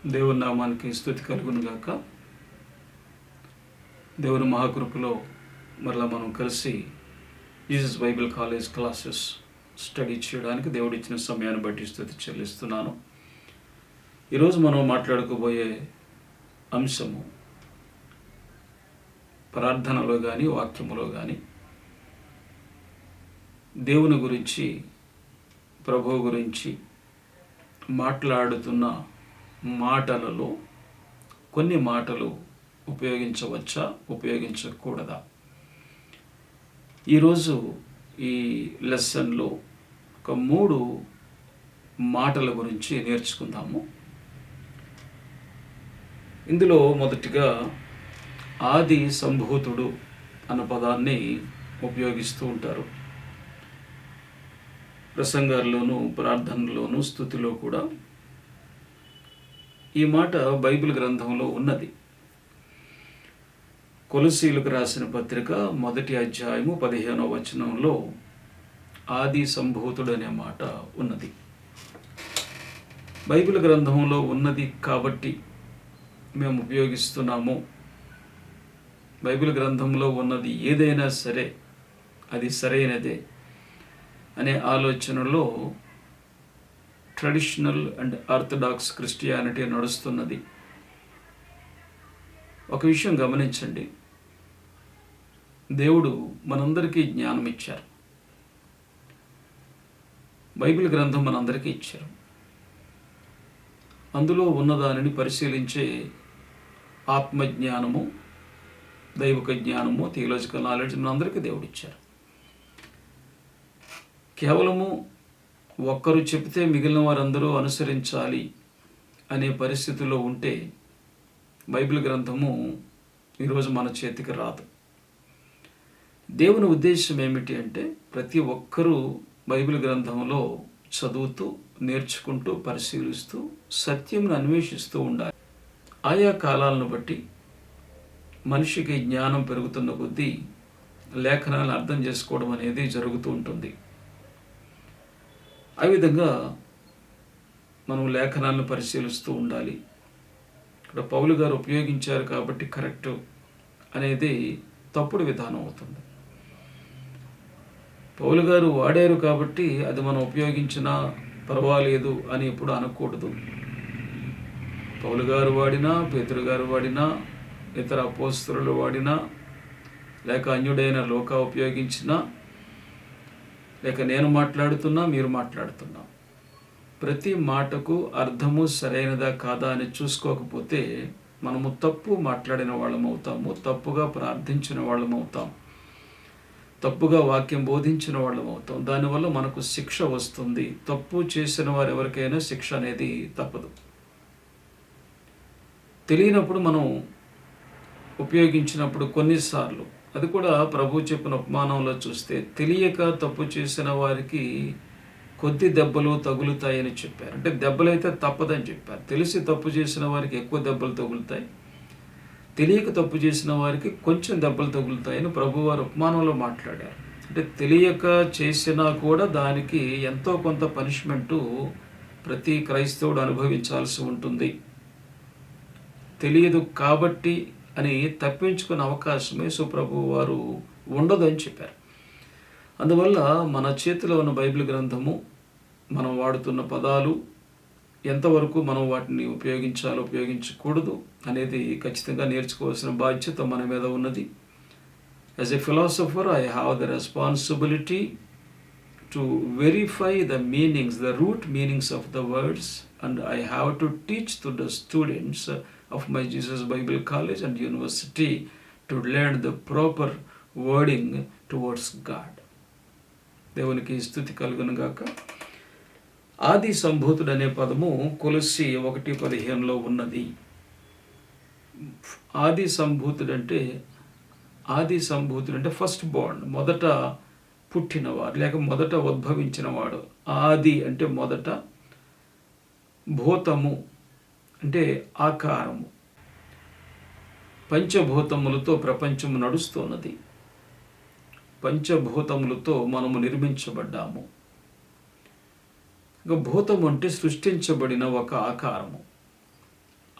దేవుని నామానికి స్తుతి కలుగును గాక. దేవుని మహాకృపలో మరలా మనం కలిసి Jesus Bible college classes study చేయడానికి దేవుడిచ్చిన సమయాన్ని బట్టి స్తుతి చెల్లిస్తున్నాను. ఈరోజు మనం మాట్లాడుకోబోయే అంశము ప్రార్థనలో కానీ వాక్యములో కానీ దేవుని గురించి, ప్రభువు గురించి మాట్లాడుతున్న మాటలలో కొన్ని మాటలు ఉపయోగించవచ్చా, ఉపయోగించకూడదా? ఈరోజు ఈ లెసన్లో ఒక 3 మాటల గురించి నేర్చుకుందాము. ఇందులో మొదటిగా ఆది సంభూతుడు అన్న పదాన్ని ఉపయోగిస్తూ ఉంటారు. ప్రసంగాల్లోనూ, ప్రార్థనలోనూ, స్తుతిలో కూడా ఈ మాట బైబిల్ గ్రంథంలో ఉన్నది. కొలసీలకు రాసిన పత్రిక 1వ అధ్యాయము 15వ వచనంలో ఆది సంభూతుడు అనే మాట ఉన్నది. బైబిల్ గ్రంథంలో ఉన్నది కాబట్టి మేము ఉపయోగిస్తున్నాము. బైబిల్ గ్రంథంలో ఉన్నది ఏదైనా సరే అది సరైనదే అనే ఆలోచనలో ట్రెడిషనల్ అండ్ ఆర్థడాక్స్ క్రిస్టియానిటీ నడుస్తున్నది. ఒక విషయం గమనించండి, దేవుడు మనందరికీ జ్ఞానం ఇచ్చారు. బైబిల్ గ్రంథం మనందరికీ ఇచ్చారు. అందులో ఉన్నదానిని పరిశీలించే ఆత్మజ్ఞానము, దైవిక జ్ఞానము, థియలాజికల్ నాలెడ్జ్ మనందరికీ దేవుడు ఇచ్చారు. కేవలము ఒక్కరు చెబితే మిగిలిన వారందరూ అనుసరించాలి అనే పరిస్థితిలో ఉంటే బైబిల్ గ్రంథము ఈరోజు మన చేతికి రాదు. దేవుని ఉద్దేశం ఏమిటి అంటే ప్రతి ఒక్కరూ బైబిల్ గ్రంథంలో చదువుతూ, నేర్చుకుంటూ, పరిశీలిస్తూ, సత్యంను అన్వేషిస్తూ ఉండాలి. ఆయా కాలాలను బట్టి మనిషికి జ్ఞానం పెరుగుతున్న కొద్దీ లేఖనాలను అర్థం చేసుకోవడం అనేది జరుగుతూ ఉంటుంది. ఆ విధంగా మనం లేఖనాలను పరిశీలిస్తూ ఉండాలి. ఇక్కడ పౌలు గారు ఉపయోగించారు కాబట్టి కరెక్ట్ అనేది తప్పుడు విధానం అవుతుంది. పౌలు గారు వాడారు కాబట్టి అది మనం ఉపయోగించినా పర్వాలేదు అని ఎప్పుడు అనకూడదు. పౌలు గారు వాడినా, పేతురు గారు వాడినా, ఇతర అపోస్తలులు వాడినా, లేక అన్యుడైన లోకా ఉపయోగించినా, లేక నేను మాట్లాడుతున్నా, మీరు మాట్లాడుతున్నా, ప్రతి మాటకు అర్థము సరైనదా కాదా అని చూసుకోకపోతే మనము తప్పు మాట్లాడిన వాళ్ళం అవుతాము, తప్పుగా ప్రార్థించిన వాళ్ళం అవుతాం, తప్పుగా వాక్యం బోధించిన వాళ్ళం అవుతాం. దానివల్ల మనకు శిక్ష వస్తుంది. తప్పు చేసిన వారు ఎవరికైనా శిక్ష అనేది తప్పదు. తెలియనప్పుడు మనం ఉపయోగించినప్పుడు కొన్నిసార్లు, అది కూడా ప్రభు చెప్పిన ఉపమానంలో చూస్తే, తెలియక తప్పు చేసిన వారికి కొద్ది దెబ్బలు తగులుతాయని చెప్పారు. అంటే దెబ్బలైతే తప్పదని చెప్పారు. తెలిసి తప్పు చేసిన వారికి ఎక్కువ దెబ్బలు తగులుతాయి, తెలియక తప్పు చేసిన వారికి కొంచెం దెబ్బలు తగులుతాయని ప్రభు వారు ఉపమానంలో మాట్లాడారు. అంటే తెలియక చేసినా కూడా దానికి ఎంతో కొంత పనిష్మెంటు ప్రతి క్రైస్తవుడు అనుభవించాల్సి ఉంటుంది. తెలియదు కాబట్టి అని తప్పించుకునే అవకాశమే సుప్రభు వారు ఉండదని చెప్పారు. అందువల్ల మన చేతిలో ఉన్న బైబిల్ గ్రంథము, మనం వాడుతున్న పదాలు ఎంతవరకు మనం వాటిని ఉపయోగించాలో, ఉపయోగించకూడదు అనేది ఖచ్చితంగా నేర్చుకోవాల్సిన బాధ్యత మన మీద ఉన్నది. As a philosopher I have the responsibility to verify the meanings, the route meanings of the words, and I have to teach to the students of my Jesus Bible College and University to learn the proper wording towards God. దేవునికి స్తుతి కలుగును గాక. ఆది సంభూతుడు అనే పదము కొలస్సీ 1:15లో ఉన్నది. ఆది సంభూతుడు అంటే ఫస్ట్ బోర్న్, మొదట పుట్టినవాడు లేక మొదట ఉద్భవించినవాడు. ఆది అంటే మొదట, భూతము అంటే ఆకారము. పంచభూతములతో ప్రపంచము నడుస్తున్నది. పంచభూతములతో మనము నిర్మించబడ్డాము. భూతం అంటే సృష్టించబడిన ఒక ఆకారము.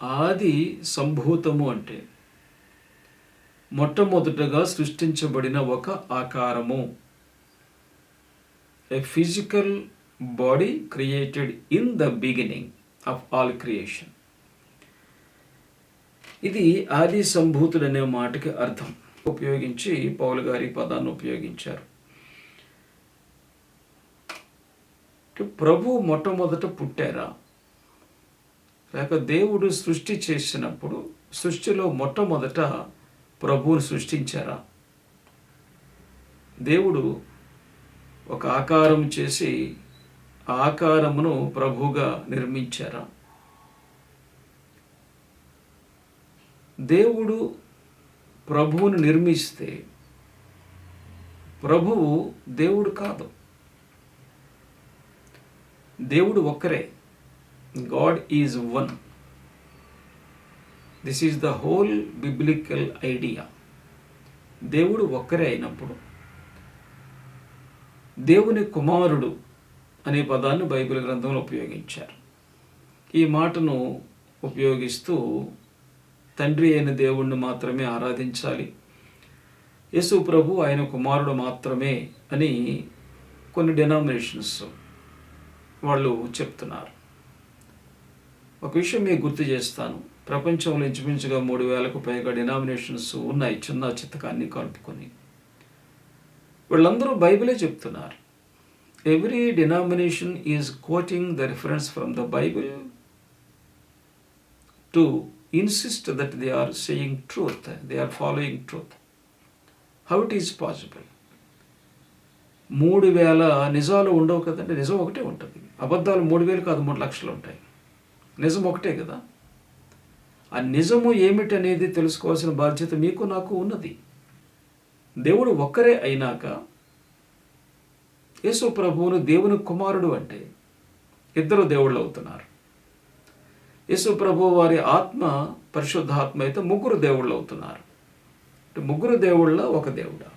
ఆది సంభూతము అంటే మొట్టమొదటగా సృష్టించబడిన ఒక ఆకారము, a physical body created in the beginning of all creation. ఇది ఆది సంభూతుడు అనే మాటకి అర్థం ఉపయోగించి పౌలు గారి పదాన్ని ఉపయోగించారు. ప్రభు మొట్టమొదట పుట్టారా, లేక దేవుడు సృష్టి చేసినప్పుడు సృష్టిలో మొట్టమొదట ప్రభువుని సృష్టించారా? దేవుడు ఒక ఆకారం చేసి ఆ ఆకారమును ప్రభువుగా నిర్మించారా? దేవుడు ప్రభువును నిర్మిస్తే ప్రభువు దేవుడు కాదు. దేవుడు ఒక్కరే. God is one. This is the whole biblical idea. దేవుడు ఒక్కరే అయినప్పుడు దేవుని కుమారుడు అనే పదాన్ని బైబిల్ గ్రంథంలో ఉపయోగించారు. ఈ మాటను ఉపయోగిస్తూ తండ్రి అయిన దేవుణ్ణి మాత్రమే ఆరాధించాలి, యేసు ప్రభు ఆయన కుమారుడు మాత్రమే అని కొన్ని డినామినేషన్స్ వాళ్ళు చెప్తున్నారు. ఒక విషయం మీకు గుర్తు చేస్తాను. ప్రపంచంలో ఇంచుమించుగా 3,000కు పైగా డినామినేషన్స్ ఉన్నాయి, చిన్న చిత్తకాన్ని కలుపుకొని. వీళ్ళందరూ బైబిలే చెప్తున్నారు. Every denomination is coating the reference from the Bible to insist that they are saying truth, they are following truth. How it is possible? 3,000 నిజాలు ఉండవు కదండి. నిజం ఒకటే ఉంటుంది. అబద్ధాలు 3,000 కాదు, 3 లక్షలు ఉంటాయి. నిజం ఒకటే కదా. ఆ నిజము ఏమిటి అనేది తెలుసుకోవాల్సిన బాధ్యత మీకు నాకు ఉన్నది. దేవుడు ఒక్కరే అయినాక యేసు ప్రభువును దేవుని కుమారుడు అంటే ఇద్దరు దేవుళ్ళు అవుతున్నారు. యేసు ప్రభు వారి ఆత్మ పరిశుద్ధాత్మ అయితే ముగ్గురు దేవుళ్ళు అవుతున్నారు. ముగ్గురు దేవుళ్ళ ఒక దేవుడా?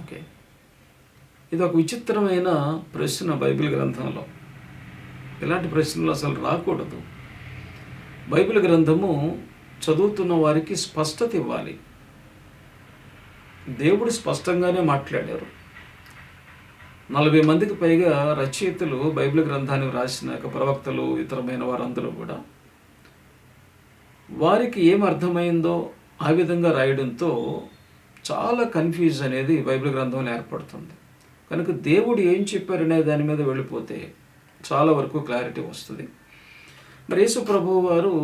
ఓకే, ఇది ఒక విచిత్రమైన ప్రశ్న బైబిల్ గ్రంథంలో. ఇలాంటి ప్రశ్నలు అసలు రాకూడదు. బైబిల్ గ్రంథము చదువుతున్న వారికి స్పష్టత ఇవ్వాలి. దేవుడు స్పష్టంగానే మాట్లాడారు. 40 మందికి పైగా రచయితలు బైబిల్ గ్రంథాన్ని రాసిన ప్రవక్తలు, ఇతరమైన వారందరూ కూడా వారికి ఏం అర్థమైందో ఆ విధంగా రాయడంతో చాలా కన్ఫ్యూజ్ అనేది బైబిల్ గ్రంథంలో ఏర్పడుతుంది. కనుక దేవుడు ఏం చెప్పారనే దాని మీద వెళ్ళిపోతే చాలా వరకు క్లారిటీ వస్తుంది. మరి యేసు ప్రభువు వారు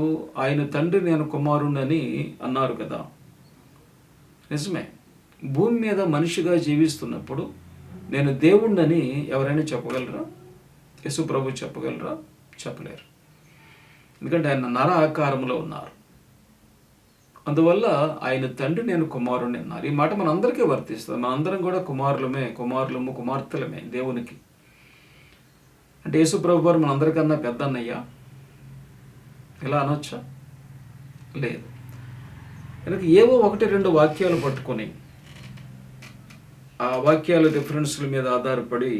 ఆయన తండ్రి నేను కుమారుణ్ణని అన్నారు కదా. నిజమే. భూమి మీద మనిషిగా జీవిస్తున్నప్పుడు నేను దేవుణ్ణని ఎవరైనా చెప్పగలరా? యేసు ప్రభు చెప్పగలరా? చెప్పలేరు. ఎందుకంటే ఆయన నర ఆకారంలో ఉన్నారు. అందువల్ల ఆయన తండ్రి నేను కుమారుణ్ణి అన్నారు. ఈ మాట మనందరికీ వర్తిస్తుంది. మనందరం కూడా కుమారులము కుమార్తెలమే దేవునికి. అంటే యేసు ప్రభు వారు మనందరికన్నా పెద్ద అన్నయ్య ఇలా అనొచ్చా? లేదు. కనుక ఏవో 1-2 వాక్యాలు పట్టుకొని ఆ వాక్యాల రిఫరెన్స్ల మీద ఆధారపడి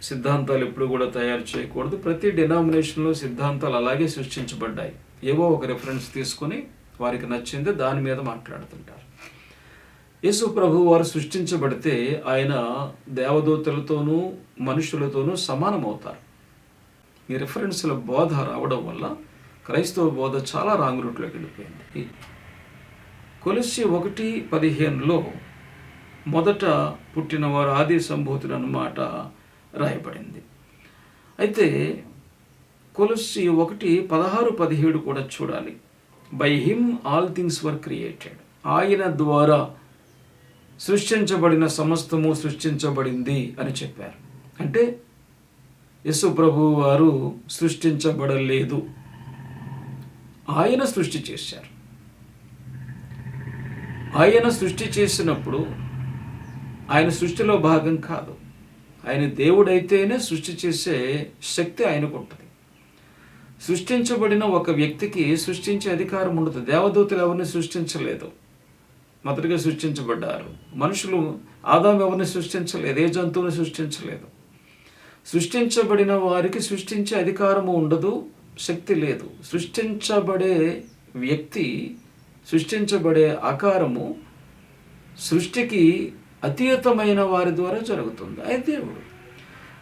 సిద్ధాంతాలు ఎప్పుడు కూడా తయారు చేయకూడదు. ప్రతి డినామినేషన్లో సిద్ధాంతాలు అలాగే సృష్టించబడ్డాయి. ఏవో ఒక రిఫరెన్స్ తీసుకొని వారికి నచ్చింది దాని మీద మాట్లాడుతుంటారు. యేసు ప్రభు వారు సృష్టించబడితే ఆయన దేవదూతలతోనూ మనుషులతోనూ సమానమవుతారు. ఈ రిఫరెన్స్ల బోధ రావడం వల్ల క్రైస్తవ బోధ చాలా రాంగ్ రూట్లోకి వెళ్ళిపోయింది. కొలస్సీ 1:15లో మొదట పుట్టినవారు ఆది సంభూతుడు అన్నమాట రాయబడింది. అయితే కొలస్సీ 1:16-17 కూడా చూడాలి. By him all things were created. ఆయన ద్వారా సృష్టించబడిన సమస్తము సృష్టించబడింది అని చెప్పారు. అంటే యేసు ప్రభువు వారు సృష్టించబడలేదు, ఆయన సృష్టి చేశారు. ఆయన సృష్టి చేసినప్పుడు ఆయన సృష్టిలో భాగం కాదు. ఆయన దేవుడైతేనే సృష్టి చేసే శక్తి ఆయనకు ఉంటుంది. సృష్టించబడిన ఒక వ్యక్తికి సృష్టించే అధికారం ఉండదు. దేవదూతలు ఎవరిని సృష్టించలేదు, మొదటిగా సృష్టించబడ్డారు. మనుషులు ఆదాము ఎవరిని సృష్టించలేదు, ఏ జంతువుని సృష్టించలేదు. సృష్టించబడిన వారికి సృష్టించే అధికారము ఉండదు, శక్తి లేదు. సృష్టించబడే వ్యక్తి, సృష్టించబడే ఆకారము సృష్టికి అతీతమైన వారి ద్వారా జరుగుతుంది. ఆయన దేవుడు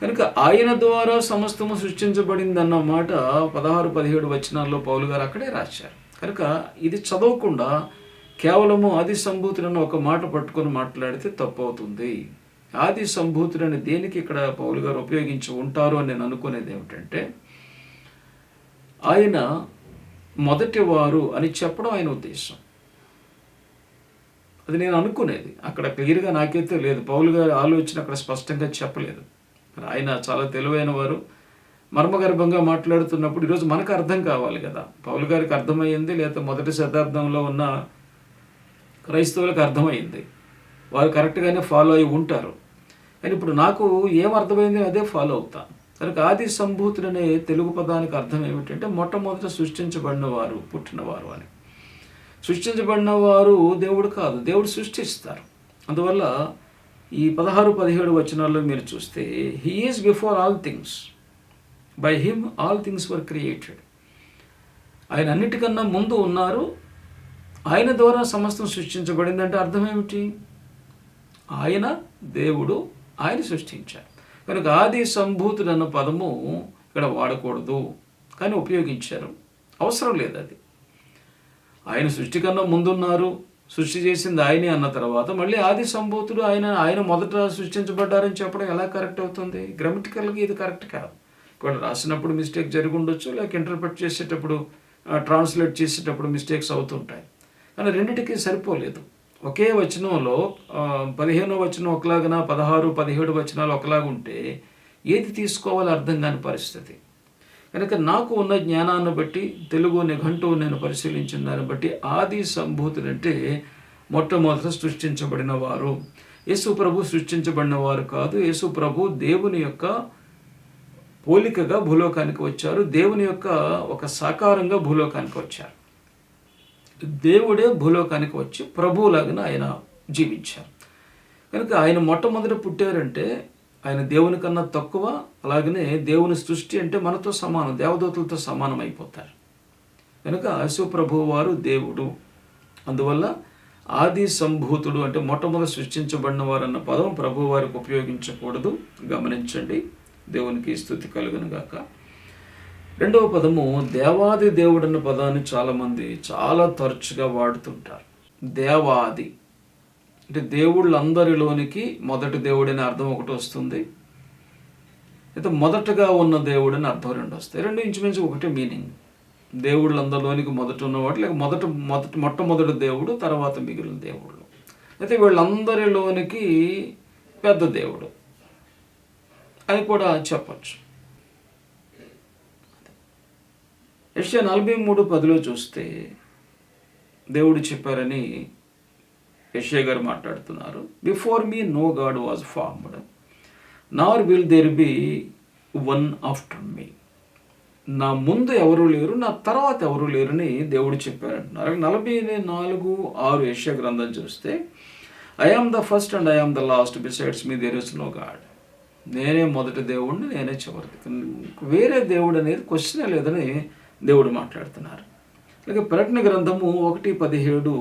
కనుక ఆయన ద్వారా సమస్తము సృష్టించబడింది అన్న మాట 16-17 వచనాల్లో పౌలు గారు అక్కడే రాశారు. కనుక ఇది చదవకుండా కేవలము ఆది సంభూతులను ఒక మాట పట్టుకొని మాట్లాడితే తప్పు అవుతుంది. ఆది సంభూతులని దేనికి ఇక్కడ పౌలు గారు ఉపయోగించి ఉంటారు అని నేను అనుకునేది ఏమిటంటే, ఆయన మొదటివారు అని చెప్పడం ఆయన ఉద్దేశం. అది నేను అనుకునేది. అక్కడ క్లియర్గా నాకైతే లేదు. పౌలు గారి ఆలోచన అక్కడ స్పష్టంగా చెప్పలేదు. ఆయన చాలా తెలివైన వారు. మర్మగర్భంగా మాట్లాడుతున్నప్పుడు ఈరోజు మనకు అర్థం కావాలి కదా. పౌలు గారికి అర్థమయ్యింది, లేదా మొదటి శతాబ్దంలో ఉన్న క్రైస్తవులకు అర్థమైంది. వారు కరెక్ట్గానే ఫాలో అయి ఉంటారు. కానీ ఇప్పుడు నాకు ఏం అర్థమైంది అదే ఫాలో అవుతాను. కనుక ఆది సంభూతుడనే తెలుగు పదానికి అర్థం ఏమిటంటే మొట్టమొదట సృష్టించబడిన వారు, పుట్టినవారు అని. సృష్టించబడిన వారు దేవుడు కాదు, దేవుడు సృష్టిస్తారు. అందువల్ల ఈ 16-17 వచనాల్లో మీరు చూస్తే, he is before all things, by him all things were created. ఆయన అన్నిటికన్నా ముందు ఉన్నారు, ఆయన ద్వారా సమస్తం సృష్టించబడింది. అంటే అర్థం ఏమిటి? ఆయన దేవుడు, ఆయన సృష్టించారు. కనుక ఆది సంభూతుడు అన్న పదము ఇక్కడ వాడకూడదు, కానీ ఉపయోగించారు. అవసరం లేదు. అది ఆయన సృష్టి కన్నా ముందున్నారు, సృష్టి చేసింది ఆయనే అన్న తర్వాత మళ్ళీ ఆది సంభూతుడు ఆయన మొదట సృష్టించబడ్డారని చెప్పడం ఎలా కరెక్ట్ అవుతుంది? గ్రామటికల్గా ఇది కరెక్ట్ కాదు. ఇప్పుడు రాసినప్పుడు మిస్టేక్ జరిగి ఉండొచ్చు, లేక ఇంటర్ప్రెట్ చేసేటప్పుడు, ట్రాన్స్లేట్ చేసేటప్పుడు మిస్టేక్స్ అవుతుంటాయి. కానీ రెండిటికి సరిపోలేదు. ఒకే వచనంలో 15వ వచనం ఒకలాగా, 16-17 వచనాలు ఒకలాగా ఉంటే ఏది తీసుకోవాలో అర్థం కాని పరిస్థితి. కనుక నాకు ఉన్న జ్ఞానాన్ని బట్టి, తెలుగు నిఘంటువు నేను పరిశీలించిన దాన్ని బట్టి, ఆది సంభూతులు అంటే మొట్టమొదట సృష్టించబడిన వారు. యేసు ప్రభు సృష్టించబడిన వారు కాదు. యేసు ప్రభు దేవుని యొక్క పోలికగా భూలోకానికి వచ్చారు. దేవుని యొక్క ఒక సాకారంగా భూలోకానికి వచ్చారు. దేవుడే భూలోకానికి వచ్చి ప్రభువులాగా ఆయన జీవించారు. కనుక ఆయన మొట్టమొదట పుట్టారంటే ఆయన దేవుని కన్నా తక్కువ. అలాగనే దేవుని సృష్టి అంటే మనతో సమానం, దేవదూతలతో సమానం అయిపోతారు. కనుక యేసు ప్రభువు వారు దేవుడు. అందువల్ల ఆది సంభూతుడు అంటే మొట్టమొదటి సృష్టించబడిన వారు అన్న పదం ప్రభువు వారికి ఉపయోగించకూడదు. గమనించండి. దేవునికి స్తుతి కలుగును గాక. రెండవ పదము దేవాది దేవుడు అన్న పదాన్ని చాలామంది చాలా తరచుగా వాడుతుంటారు. దేవాది అంటే దేవుళ్ళందరిలోనికి మొదటి దేవుడని అర్థం ఒకటి వస్తుంది, అయితే మొదటగా ఉన్న దేవుడని అర్థం రెండు వస్తాయి. రెండు ఇంచుమించు ఒకటే మీనింగ్. దేవుళ్ళందరిలోనికి మొదట ఉన్నవాడు, లేక మొట్టమొదటి దేవుడు, తర్వాత మిగిలిన దేవుళ్ళు. అయితే వీళ్ళందరిలోనికి పెద్ద దేవుడు అని కూడా చెప్పచ్చు. యెషయా 43:10 చూస్తే దేవుడు చెప్పారని యెషయా గారు మాట్లాడుతున్నారు. Before me no God was formed, nor will there be one after me. నా ముందు ఎవరు లేరు, నా తర్వాత ఎవరు లేరని దేవుడు చెప్పారంటున్నారు. 44:6 యెషయా గ్రంథం చూస్తే, I am the first and I am the last, besides me there is no God. నేనే మొదటి దేవుడిని, నేనే చివరిది, వేరే దేవుడు అనేది క్వశ్చనే లేదని దేవుడు మాట్లాడుతున్నారు. అలాగే ప్రకటన గ్రంథము 1:17,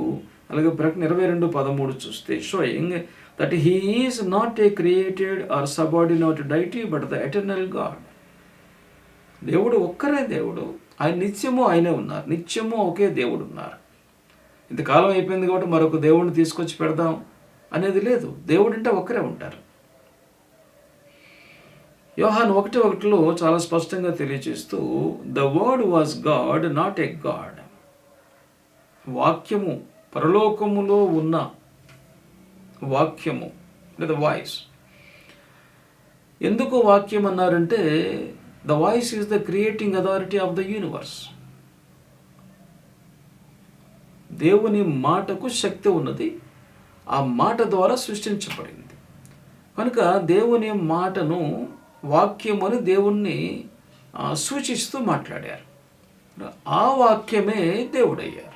అలాగే ప్రకటన 22:13 చూస్తే, showing that he is not a created or subordinate deity but the eternal God. దేవుడు ఒక్కరే దేవుడు, ఆయన నిత్యము ఆయనే ఉన్నారు, నిత్యము ఒకే దేవుడు ఉన్నారు. ఇంతకాలం అయిపోయింది కాబట్టి మరొక దేవుడిని తీసుకొచ్చి పెడదాం అనేది లేదు. దేవుడు అంటే ఒక్కరే ఉంటారు. యోహాను 1:1 చాలా స్పష్టంగా తెలియజేస్తూ, the word was God not a God. వాక్యము, పరలోకములో ఉన్న వాక్యము లేదా వాయిస్. ఎందుకు వాక్యం అన్నారంటే, the voice is the creating authority of the universe. దేవుని మాటకు శక్తి ఉన్నది, ఆ మాట ద్వారా సృష్టించబడింది. కనుక దేవుని మాటను, వాక్యమని దేవుణ్ణి సూచిస్తూ మాట్లాడారు. ఆ వాక్యమే దేవుడయ్యారు.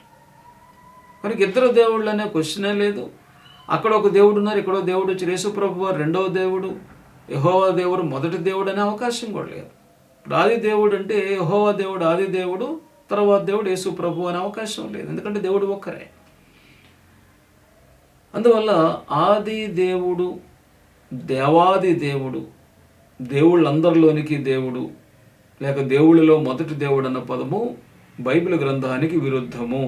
కనుక ఇద్దరు దేవుళ్ళు అనే క్వశ్చనే లేదు. అక్కడ ఒక దేవుడు ఉన్నారు, ఇక్కడో దేవుడు వచ్చి యేసు ప్రభువు వారు రెండవ దేవుడు, యెహోవా దేవుడు మొదటి దేవుడు అనే అవకాశం కూడా లేదు. ఇప్పుడు ఆది దేవుడు అంటే యెహోవా దేవుడు ఆది దేవుడు, తర్వాత దేవుడు యేసు ప్రభు అనే అవకాశం లేదు, ఎందుకంటే దేవుడు ఒక్కరే. అందువల్ల ఆది దేవుడు, దేవాది దేవుడు, దేవుళ్ళందరిలోనికి దేవుడు, లేక దేవుళ్ళలో మొదటి దేవుడు అన్న పదము బైబిల్ గ్రంథానికి విరుద్ధము,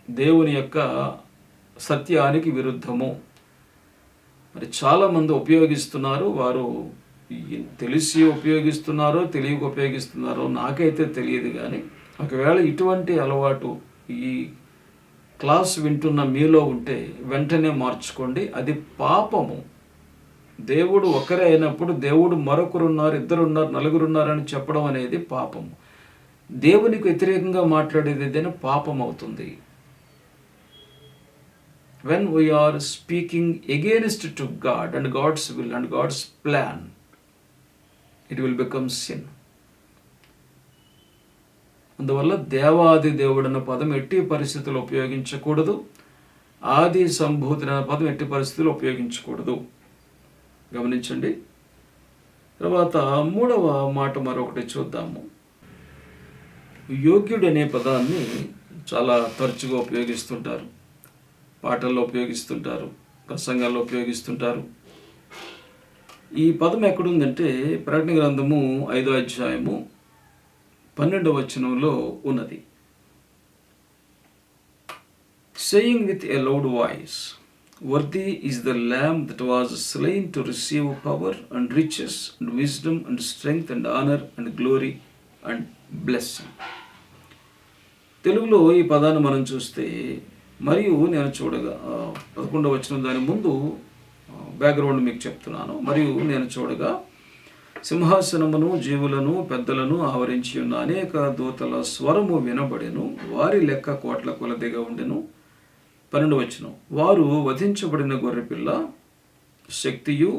దేవుని యొక్క సత్యానికి విరుద్ధము. మరి చాలామంది ఉపయోగిస్తున్నారు, వారు తెలిసి ఉపయోగిస్తున్నారో తెలియక ఉపయోగిస్తున్నారో నాకైతే తెలియదు. కానీ ఒకవేళ ఇటువంటి అలవాటు ఈ క్లాస్ వింటున్న మీలో ఉంటే వెంటనే మార్చుకోండి. అది పాపము. దేవుడు ఒకరే అయినప్పుడు దేవుడు మరొకరున్నారు, ఇద్దరున్నారు, నలుగురున్నారని చెప్పడం అనేది పాపము. దేవునికి వ్యతిరేకంగా మాట్లాడేది ఏదైనా పాపం అవుతుంది. When we are speaking against to God and God's will and God's plan, it will become sin. అందువల్ల దేవాది దేవుడు అన్న పదం ఎట్టి పరిస్థితుల్లో ఉపయోగించకూడదు. ఆది సంభూతి అన్న పదం ఎట్టి పరిస్థితుల్లో ఉపయోగించకూడదు. గమనించండి. తర్వాత మూడవ మాట మరొకటి చూద్దాము. యోగ్యుడు అనే పదాన్ని చాలా తరచుగా ఉపయోగిస్తుంటారు, పాటల్లో ఉపయోగిస్తుంటారు, ప్రసంగాల్లో ఉపయోగిస్తుంటారు. ఈ పదం ఎక్కడుందంటే ప్రకటన గ్రంథము 5వ అధ్యాయము 12వ వచనంలో ఉన్నది. Saying with a loud voice, worthy is the lamb that was slain to receive power and riches and wisdom and strength and honor and glory and blessing. తెలుగులో ఈ పదాన్ని మనం చూస్తే, మరియు నేను చూడగా 11వ వచనం, దాని ముందు బ్యాక్గ్రౌండ్ మీకు చెప్తున్నాను. మరియు నేను చూడగా సింహాసనమును జీవులను పెద్దలను ఆవరించి ఉన్న అనేక దూతల స్వరము వినబడెను, వారి లెక్క కోట్ల కొలదిగా ఉండెను. 12వ వచనం, వారు వధించబడిన గొర్రెపిల్ల శక్తియు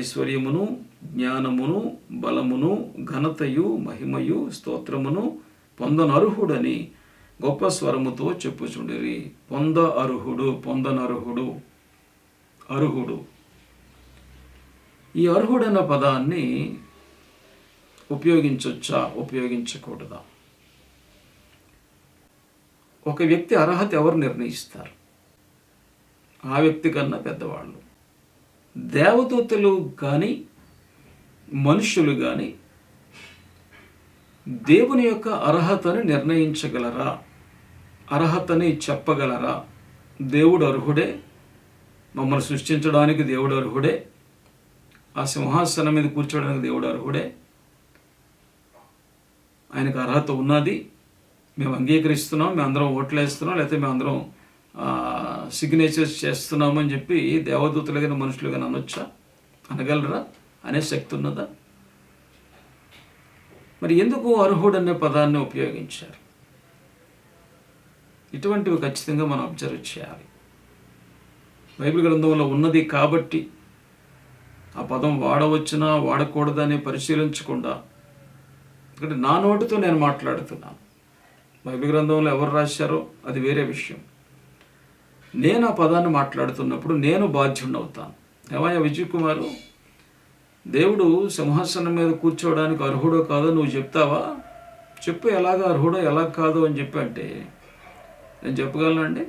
ఐశ్వర్యమును జ్ఞానమును బలమును ఘనతయు మహిమయు స్తోత్రమును పొందనర్హుడని గొప్ప స్వరముతో చెప్పుచుండిరి. పొందనర్హుడు. అర్హుడు. ఈ అర్హుడన్న పదాన్ని ఉపయోగించొచ్చా, ఉపయోగించకూడదా? ఒక వ్యక్తి అర్హత ఎవరు నిర్ణయిస్తారు? ఆ వ్యక్తి కన్నా పెద్దవాళ్ళు. దేవదూతలు కానీ మనుషులు కానీ దేవుని యొక్క అర్హతను నిర్ణయించగలరా? అర్హతని చెప్పగలరా? దేవుడు అర్హుడే, మమ్మల్ని సృష్టించడానికి దేవుడు అర్హుడే, ఆ సింహాసనం మీద కూర్చోడానికి దేవుడు అర్హుడే, ఆయనకు అర్హత ఉన్నది, మేము అంగీకరిస్తున్నాం, మేము అందరం ఓట్లు వేస్తున్నాం, లేకపోతే మేము అందరం సిగ్నేచర్స్ చేస్తున్నామని చెప్పి దేవదూతలు కానీ మనుషులు కానీ అనొచ్చా? అనగలరా? అనే శక్తి ఉన్నదా? మరి ఎందుకు అర్హుడు అనే పదాన్ని ఉపయోగించారు? ఇటువంటివి ఖచ్చితంగా మనం అబ్జర్వ్ చేయాలి. బైబిల్ గ్రంథంలో ఉన్నది కాబట్టి ఆ పదం వాడవచ్చునా వాడకూడదని పరిశీలించకుండా, ఎందుకంటే నా నోటితో నేను మాట్లాడుతున్నాను, బైబిల్ గ్రంథంలో ఎవరు రాశారో అది వేరే విషయం. నేను ఆ పదాన్ని మాట్లాడుతున్నప్పుడు నేను బాధ్యుడినవుతాను. ఏమయ్యా విజయ్ కుమారు, దేవుడు సింహాసనం మీద కూర్చోవడానికి అర్హుడో కాదో నువ్వు చెప్తావా? చెప్పు, ఎలాగ అర్హుడో ఎలా కాదో అని చెప్పి అంటే నేను చెప్పగలనండి?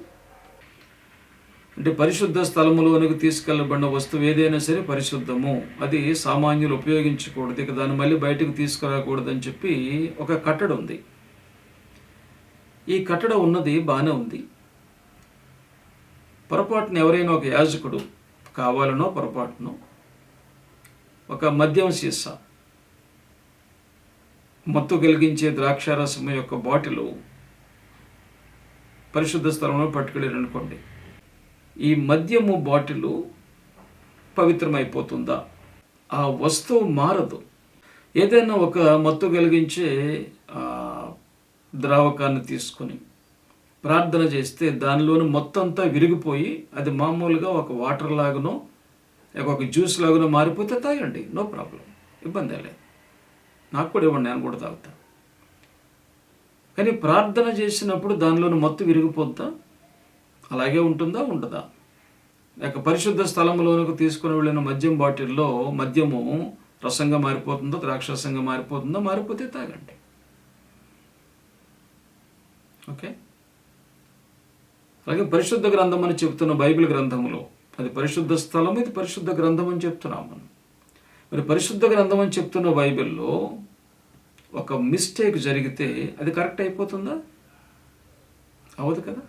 అంటే పరిశుద్ధ స్థలములోనికి తీసుకెళ్ళబడిన వస్తువు ఏదైనా సరే పరిశుద్ధము, అది సామాన్యులు ఉపయోగించకూడదు, ఇక దాన్ని మళ్ళీ బయటకు తీసుకురాకూడదని చెప్పి ఒక కట్టడ ఉంది. ఈ కట్టడ ఉన్నది బాగానే ఉంది. పొరపాటున ఎవరైనా ఒక యాజకుడు కావాలనో పొరపాటునో ఒక మద్యం సీసా, మత్తు కలిగించే ద్రాక్షారసం యొక్క బాటిలు పరిశుద్ధ స్థలంలో పట్టుకెళ్ళారు అనుకోండి, ఈ మద్యము బాటిలు పవిత్రమైపోతుందా? ఆ వస్తువు మారదు. ఏదైనా ఒక మత్తు కలిగించే ద్రావకాన్ని తీసుకొని ప్రార్థన చేస్తే దానిలోని మొత్తం అంతా విరిగిపోయి అది మామూలుగా ఒక వాటర్ లాగానో ఒక జ్యూస్ లాగానో మారిపోతే తాగండి, నో ప్రాబ్లం, ఇబ్బంది లేదు. నాకు కూడా ఇవ్వండి, నేను కూడా తాగుతాను. కానీ ప్రార్థన చేసినప్పుడు దానిలోని మత్తు విరిగిపోద్దా? అలాగే ఉంటుందా, ఉండదా? లేక పరిశుద్ధ స్థలంలోనికి తీసుకుని వెళ్ళిన మద్యం బాటిల్లో మద్యము రసంగా మారిపోతుందో, ద్రాక్షరసంగా మారిపోతుందో, మారిపోతే తాగండి. ఓకే. అలాగే పరిశుద్ధ గ్రంథం అని చెప్తున్న బైబిల్ గ్రంథంలో అది పరిశుద్ధ స్థలం, ఇది పరిశుద్ధ గ్రంథం అని చెప్తున్నాం మనం. మరి పరిశుద్ధ గ్రంథం అని చెప్తున్న బైబిల్లో ఒక మిస్టేక్ జరిగితే అది కరెక్ట్ అయిపోతుందా? అవదు కదా.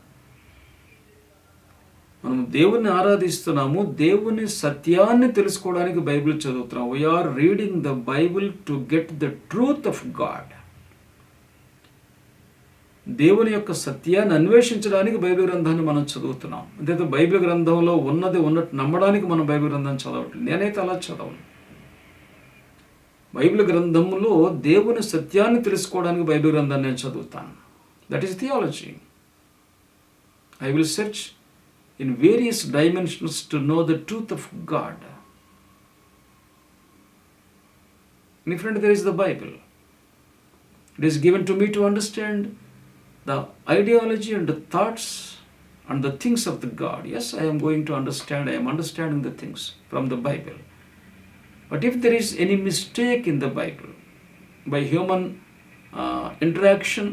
మనం దేవుణ్ణి ఆరాధిస్తున్నాము, దేవుని సత్యాన్ని తెలుసుకోవడానికి బైబిల్ చదువుతున్నాం. We are reading the Bible to get the truth of God. దేవుని యొక్క సత్యాన్ని అన్వేషించడానికి బైబిల్ గ్రంథాన్ని మనం చదువుతున్నాం. అంతే బైబిల్ గ్రంథంలో ఉన్నది ఉన్నట్టు నమ్మడానికి మనం బైబిల్ గ్రంథాన్ని చదవట్లేదు. నేనైతే అలా చదవను. బైబిల్ గ్రంథంలో దేవుని సత్యాన్ని తెలుసుకోవడానికి బైబిల్ గ్రంథాన్ని నేను చదువుతాను. That is theology. I will search in various dimensions to know the truth of God. My friend, there is the Bible. It is given to me to understand the ideology and the thoughts and the things of the God. Yes, I am going to understand. I am understanding the things from the Bible. But if there is any mistake in the Bible by human interaction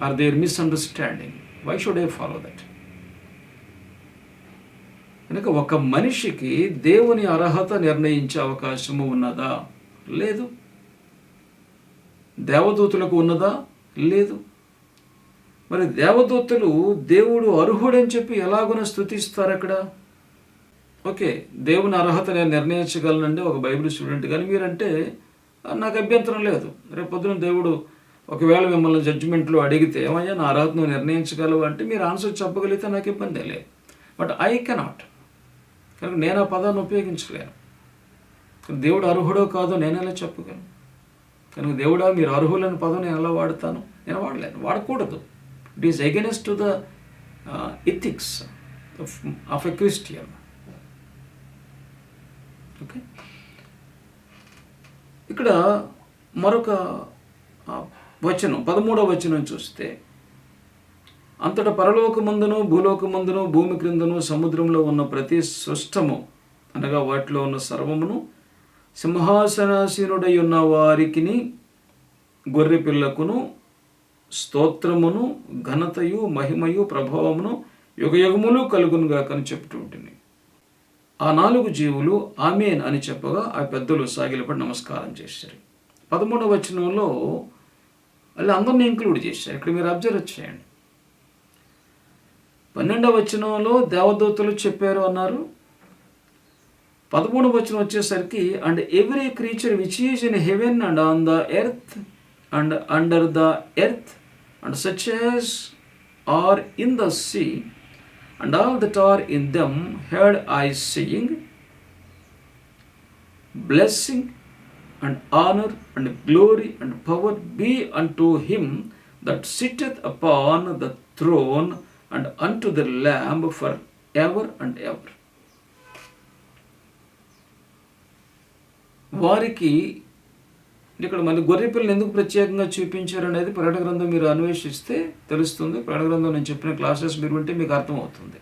or their misunderstanding, why should I follow that? కనుక ఒక మనిషికి దేవుని అర్హత నిర్ణయించే అవకాశము ఉన్నదా? లేదు. దేవదూతులకు ఉన్నదా? లేదు. మరి దేవదూతలు దేవుడు అర్హుడని చెప్పి ఎలాగున స్తుతిస్తారు అక్కడ? ఓకే, దేవుని అర్హత నేను నిర్ణయించగలనండి ఒక బైబిల్ స్టూడెంట్, కానీ మీరంటే నాకు అభ్యంతరం లేదు. రేపు పొద్దున దేవుడు ఒకవేళ మిమ్మల్ని జడ్జిమెంట్లో అడిగితే ఏమయ్యా నా అర్హతను నిర్ణయించగలవు అంటే మీరు ఆన్సర్ చెప్పగలిగితే నాకు ఇబ్బంది లేదు. But I cannot. కనుక నేను ఆ పదాన్ని ఉపయోగించలేను. దేవుడు అర్హుడో కాదో నేను ఎలా చెప్పగలను? కనుక దేవుడా మీరు అర్హులని పదం నేను ఎలా వాడతాను? నేను వాడలేను, వాడకూడదు. It is against to the ethics of a Christian. Okay. ఇక్కడ మరొక వచనం 13వ వచనం చూస్తే, అంతటా పరలోకమందును భూలోకమందును భూమి క్రిందను సముద్రంలో ఉన్న ప్రతి సృష్టము అనగా వాటిలో ఉన్న సర్వమును సింహాసనాసీనుడై ఉన్న వారికిని గొర్రె పిల్లకును స్తోత్రమును ఘనతయు మహిమయు ప్రభావమును యుగయుగములు కలుగునుగాక అని చెప్తూ ఉంటుంది. ఆ 4 జీవులు ఆమేన్ అని చెప్పగా ఆ పెద్దలు సాగిలపడి నమస్కారం చేశారు. 13వ వచనంలో వాళ్ళు అందరినీ ఇంక్లూడ్ చేశారు. ఇక్కడ మీరు అబ్జర్వ్ చేయండి. 12వ వచనంలో దేవదూతలు చెప్పారు అన్నారు. 13వ వచనం వచ్చేసరికి and every creature which is in heaven and on the earth and under the earth and such as are in the sea and all that are in them heard I saying blessing and honour and glory and power be unto him that sitteth upon the throne and unto the Lamb forever and ever. వారికి ఇక్కడ మళ్ళీ గొర్రె పిల్లని ఎందుకు ప్రత్యేకంగా చూపించారు అనేది ప్రకటన గ్రంథం మీరు అన్వేషిస్తే తెలుస్తుంది. ప్రకటన గ్రంథం నేను చెప్పిన క్లాసెస్ మీరు వింటే మీకు అర్థమవుతుంది.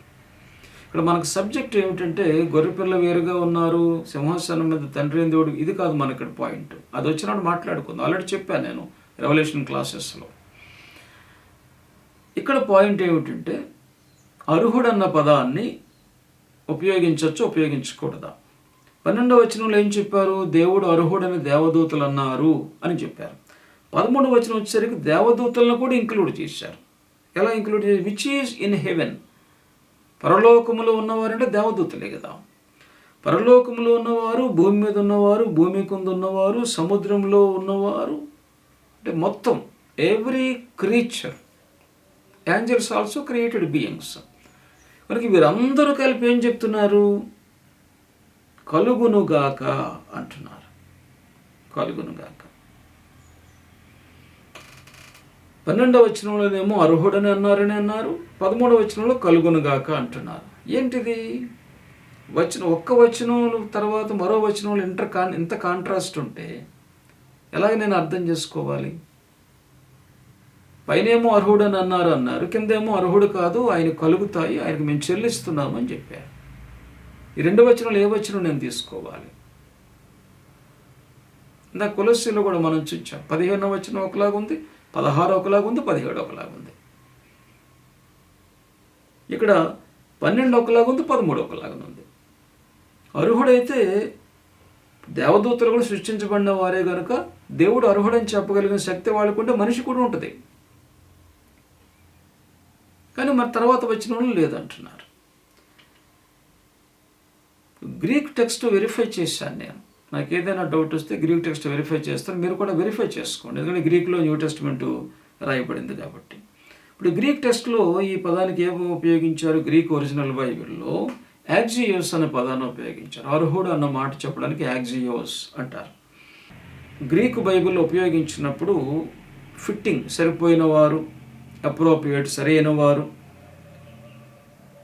ఇక్కడ మనకు సబ్జెక్ట్ ఏమిటంటే గొర్రె పిల్ల వేరుగా ఉన్నారు, సింహాసనం మీద తండ్రి దేవుడు, ఇది కాదు మన ఇక్కడ పాయింట్. అది వచ్చినప్పుడు మాట్లాడుకుందాం. ఆల్రెడీ చెప్పాను నేను రెవల్యూషన్ క్లాసెస్లో. ఇక్కడ పాయింట్ ఏమిటంటే అర్హుడన్న పదాన్ని ఉపయోగించవచ్చు, ఉపయోగించకూడదా? 12వ వచనంలో ఏం చెప్పారు? దేవుడు అర్హుడని దేవదూతలు అన్నారు అని చెప్పారు. 13వ వచనం వచ్చేసరికి దేవదూతలను కూడా ఇంక్లూడ్ చేశారు. ఎలా ఇంక్లూడ్ చేశారు? Which is in haven. పరలోకములో ఉన్నవారంటే దేవదూతలే కదా. పరలోకములో ఉన్నవారు, భూమి మీద ఉన్నవారు, భూమి కింద ఉన్నవారు, సముద్రంలో ఉన్నవారు, అంటే మొత్తం every creature, angels also created beings. మనకి వీరందరూ కలిపి ఏం చెప్తున్నారు? కలుగునుగాక అంటున్నారు. కలుగునుగాక. 12వ వచనంలోనేమో అర్హుడని అన్నారని అన్నారు, 13వ వచనంలో కలుగునుగాక అంటున్నారు. ఏంటిది? ఒక్క వచనం తర్వాత మరో వచనంలో ఇంత కాంట్రాస్ట్ ఉంటే ఎలాగ నేను అర్థం చేసుకోవాలి? పైనేమో అర్హుడని అన్నారు, కిందేమో అర్హుడు కాదు, ఆయన కలుగుతాయి, ఆయనకు మేము చెల్లిస్తున్నాము అని చెప్పారు. ఈ 2 వచనాలు ఏ వచనం నేను తీసుకోవాలి? ఇందాక కొలస్సీలో కూడా మనం చూచాం. 15వ వచనం ఒకలాగా ఉంది, 16 ఒకలాగా ఉంది, 17 ఒకలాగా ఉంది. ఇక్కడ 12 ఒకలాగా ఉంది, 13 ఒకలాగా ఉంది. అర్హుడైతే దేవదూతలు కూడా సృష్టించబడిన వారే కనుక దేవుడు అర్హుడని చెప్పగలిగిన శక్తి వాళ్ళకుంటే మనిషి కూడా ఉంటుంది. కానీ మరి తర్వాత వచ్చిన వాళ్ళు లేదంటున్నారు. గ్రీక్ టెక్స్ట్ వెరిఫై చేశాను నేను. నాకు ఏదైనా డౌట్ వస్తే గ్రీక్ టెక్స్ట్ వెరిఫై చేస్తాను, మీరు కూడా వెరిఫై చేసుకోండి. ఎందుకంటే గ్రీక్లో న్యూ టెస్ట్మెంట్ రాయబడింది కాబట్టి. ఇప్పుడు గ్రీక్ టెక్స్ట్లో ఈ పదానికి ఏమో ఉపయోగించారు? గ్రీక్ ఒరిజినల్ బైబిల్లో యాక్సియోస్ అనే పదాన్ని ఉపయోగించారు. అర్హుడు అన్న మాట చెప్పడానికి యాక్సియోస్ అంటారు. గ్రీకు బైబిల్లో ఉపయోగించినప్పుడు ఫిట్టింగ్, సరిపోయిన వారు, అప్రోప్రియేట్, సరైన వారు,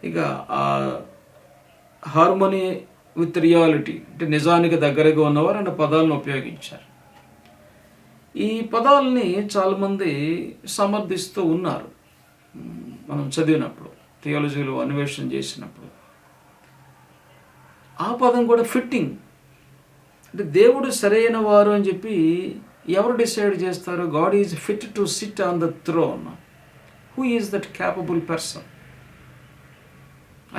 ఇక హార్మోనీ విత్ రియాలిటీ అంటే నిజానికి దగ్గరగా ఉన్నవారు అన్న పదాలను ఉపయోగించారు. ఈ పదాలని చాలామంది సమర్థిస్తూ ఉన్నారు. మనం చదివినప్పుడు, థియాలజీలో అన్వేషణ చేసినప్పుడు ఆ పదం కూడా ఫిట్టింగ్ అంటే దేవుడు సరైన వారు అని చెప్పి ఎవరు డిసైడ్ చేస్తారు? God is fit to sit on the throne. Who is that capable person?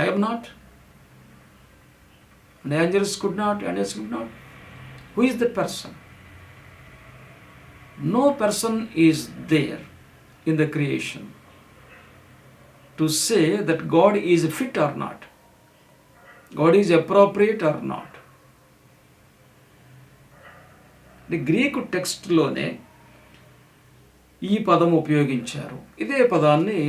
I am not. And angels could not, angels could not. Who is that person? No person is there in the creation to say that God is fit or not. God is appropriate or not. The Greek టెక్స్ట్లోనే ఈ పదం ఉపయోగించారు. ఇదే పదాన్ని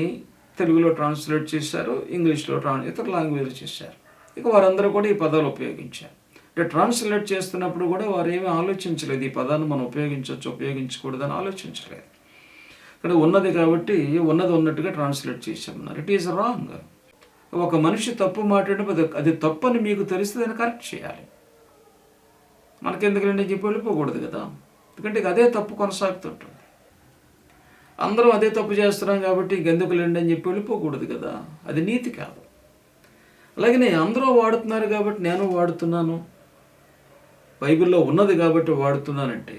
తెలుగులో translate చేశారు, ఇంగ్లీష్లో ఇతర లాంగ్వేజ్లో చేశారు. ఇక వారందరూ కూడా ఈ పదాలు ఉపయోగించారు. అంటే ట్రాన్స్లేట్ చేస్తున్నప్పుడు కూడా వారు ఏమీ ఆలోచించలేదు, ఈ పదాన్ని మనం ఉపయోగించవచ్చు ఉపయోగించకూడదని ఆలోచించలేదు. ఇక్కడ ఉన్నది కాబట్టి ఉన్నది ఉన్నట్టుగా ట్రాన్స్లేట్ చేశామన్నారు. It is wrong. ఒక మనిషి తప్పు మాట్లాడినప్పుడు అది తప్పని మీకు తెలిస్తే దాన్ని కరెక్ట్ చేయాలి. మనకెందుకంటే చెప్పి వెళ్ళిపోకూడదు కదా, ఎందుకంటే అదే తప్పు కొనసాగుతుంటుంది. అందరూ అదే తప్పు చేస్తున్నాం కాబట్టి ఇంకెందుకు లేండి అని చెప్పి వెళ్ళిపోకూడదు కదా, అది నీతి కాదు. అలాగే అందరూ వాడుతున్నారు కాబట్టి నేను వాడుతున్నాను, బైబిల్లో ఉన్నది కాబట్టి వాడుతున్నానంటే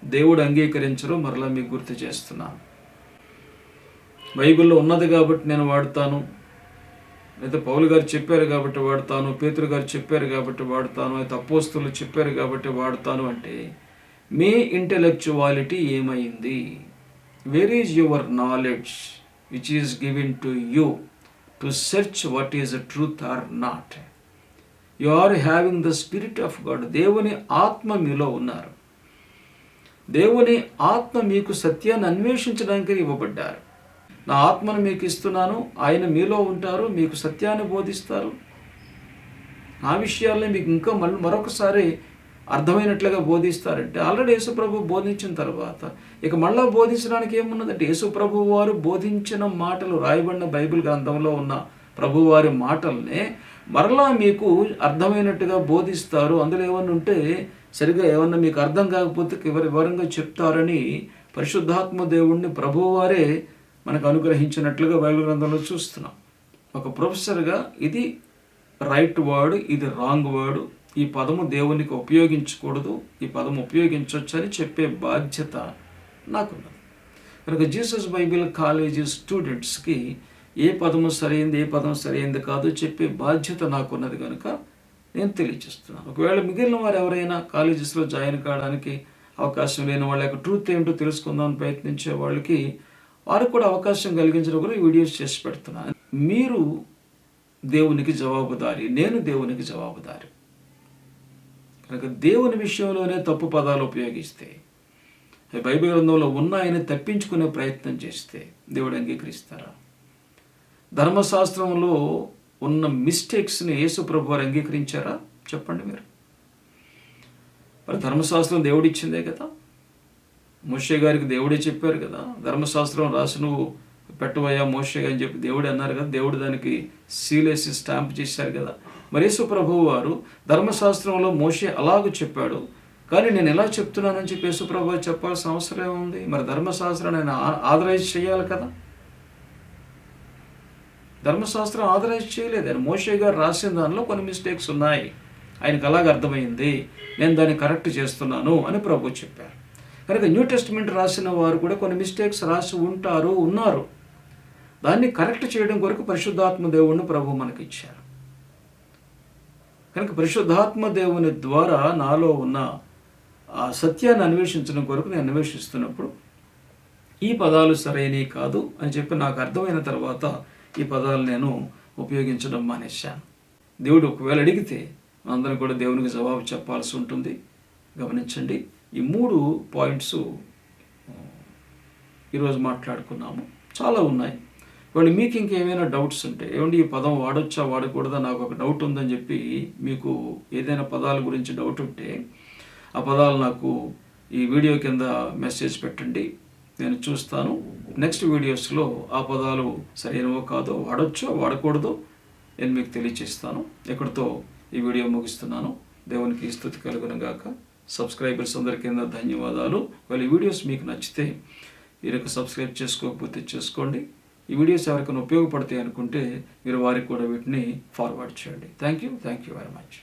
దేవుడు అంగీకరించరు. మరలా మీకు గుర్తు చేస్తున్నాను, బైబిల్లో ఉన్నది కాబట్టి నేను వాడతాను, అయితే పౌలు గారు చెప్పారు కాబట్టి వాడతాను, పేతురు గారు చెప్పారు కాబట్టి వాడతాను, అయితే అపోస్తలులు చెప్పారు కాబట్టి వాడతాను అంటే మీ ఇంటెలెక్చువాలిటీ ఏమైంది? Where is your knowledge which is given to you to search what is truth or not? You are having the spirit of God. దేవుని ఆత్మ మీలో ఉన్నారు. దేవుని ఆత్మ మీకు సత్యాన్ని అన్వేషించడానికి ఇవ్వబడ్డారు. నా ఆత్మను మీకు ఇస్తున్నాను, ఆయన మీలో ఉంటారు, మీకు సత్యాన్ని బోధిస్తారు. ఆ విషయాల్ని మీకు ఇంకా మరొకసారి అర్థమైనట్లుగా బోధిస్తారంటే ఆల్రెడీ యేసుప్రభు బోధించిన తర్వాత ఇక మళ్ళీ బోధించడానికి ఏమున్నదంటే యేసుప్రభు వారు బోధించిన మాటలు రాయబడిన బైబిల్ గ్రంథంలో ఉన్న ప్రభువారి మాటల్నే మరలా మీకు అర్థమైనట్టుగా బోధిస్తారు. అందులో ఏమన్నా ఉంటే సరిగా ఏమన్నా మీకు అర్థం కాకపోతే వివరంగా చెప్తారని పరిశుద్ధాత్మ దేవుణ్ణి ప్రభువారే మనకు అనుగ్రహించినట్లుగా బైబిల్ గ్రంథంలో చూస్తున్నాం. ఒక ప్రొఫెసర్గా ఇది రైట్ వర్డ్, ఇది రాంగ్ వర్డ్, ఈ పదము దేవునికి ఉపయోగించకూడదు, ఈ పదము ఉపయోగించవచ్చు అని చెప్పే బాధ్యత నాకున్నది. కనుక జీసస్ బైబిల్ కాలేజీ స్టూడెంట్స్కి ఏ పదము సరైంది, ఏ పదం సరైంది కాదు చెప్పే బాధ్యత నాకున్నది కనుక నేను తెలియజేస్తున్నాను. ఒకవేళ మిగిలిన వారు ఎవరైనా కాలేజెస్లో జాయిన్ కావడానికి అవకాశం లేని వాళ్ళ యొక్క ట్రూత్ ఏంటో తెలుసుకుందామని ప్రయత్నించే వాళ్ళకి వారికి కూడా అవకాశం కలిగించడం కూడా వీడియోస్ చేసి పెడుతున్నాను. మీరు దేవునికి జవాబుదారి, నేను దేవునికి జవాబుదారి. కనుక దేవుని విషయంలోనే తప్పు పదాలు ఉపయోగిస్తే, బైబిల్ గ్రంథంలో ఉన్న ఆయన తప్పించుకునే ప్రయత్నం చేస్తే దేవుడు అంగీకరిస్తారా? ధర్మశాస్త్రంలో ఉన్న మిస్టేక్స్ని యేసు ప్రభు వారు అంగీకరించారా? చెప్పండి మీరు. మరి ధర్మశాస్త్రం దేవుడిచ్చిందే కదా, మోషే గారికి దేవుడే చెప్పారు కదా, ధర్మశాస్త్రం రాసి నువ్వు పెట్టవయ్యా మోషే అని చెప్పి దేవుడు అన్నారు కదా, దేవుడు దానికి సీలేసి స్టాంప్ చేశారు కదా. మరి యేసు ప్రభువు వారు ధర్మశాస్త్రంలో మోషే అలాగూ చెప్పాడు, కానీ నేను ఎలా చెప్తున్నానని చెప్పి యేసు ప్రభువు చెప్పాల్సిన అవసరం ఏముంది? మరి ధర్మశాస్త్రాన్ని ఆయన ఆథరైజ్ చేయాలి కదా. ధర్మశాస్త్రం ఆథరైజ్ చేయలేదు. ఆయన మోషే గారు రాసిన దానిలో కొన్ని మిస్టేక్స్ ఉన్నాయి, ఆయనకు అలాగ అర్థమైంది. నేను దాన్ని కరెక్ట్ చేస్తున్నాను అని ప్రభు చెప్పారు. కనుక న్యూ టెస్టిమెంట్ రాసిన వారు కూడా కొన్ని మిస్టేక్స్ రాసి ఉన్నారు. దాన్ని కరెక్ట్ చేయడం కొరకు పరిశుద్ధాత్మ దేవుణ్ణి ప్రభు మనకిచ్చారు. కనుక పరిశుద్ధాత్మ దేవుని ద్వారా నాలో ఉన్న ఆ సత్యాన్ని అన్వేషించడం కొరకు నేను అన్వేషిస్తున్నప్పుడు ఈ పదాలు సరైనవి కాదు అని చెప్పి నాకు అర్థమైన తర్వాత ఈ పదాలు నేను ఉపయోగించడం మానేశాను. దేవుడు ఒకవేళ అడిగితే అందరం కూడా దేవునికి జవాబు చెప్పాల్సి ఉంటుంది. గమనించండి, ఈ 3 పాయింట్స్ ఈరోజు మాట్లాడుకున్నాము. చాలా ఉన్నాయి. వాళ్ళు మీకు ఇంకేమైనా డౌట్స్ ఉంటే, ఏమండి ఈ పదం వాడొచ్చా వాడకూడదా నాకు ఒక డౌట్ ఉందని చెప్పి మీకు ఏదైనా పదాల గురించి డౌట్ ఉంటే ఆ పదాలు నాకు ఈ వీడియో కింద మెసేజ్ పెట్టండి, నేను చూస్తాను. నెక్స్ట్ వీడియోస్లో ఆ పదాలు సరైనవో కాదో, వాడొచ్చో వాడకూడదో నేను మీకు తెలియచేస్తాను. ఇక్కడితో ఈ వీడియో ముగిస్తున్నాను. దేవునికి స్తుతి కలుగును గాక. సబ్స్క్రైబర్స్ అందరికీ ధన్యవాదాలు. ఈ వీడియోస్ మీకు నచ్చితే మీరు సబ్స్క్రైబ్ చేసుకోకపోతే చేసుకోండి. ఈ వీడియోస్ ఎవరికైనా ఉపయోగపడతాయి అనుకుంటే మీరు వారికి కూడా వీటిని ఫార్వర్డ్ చేయండి. Thank you very much.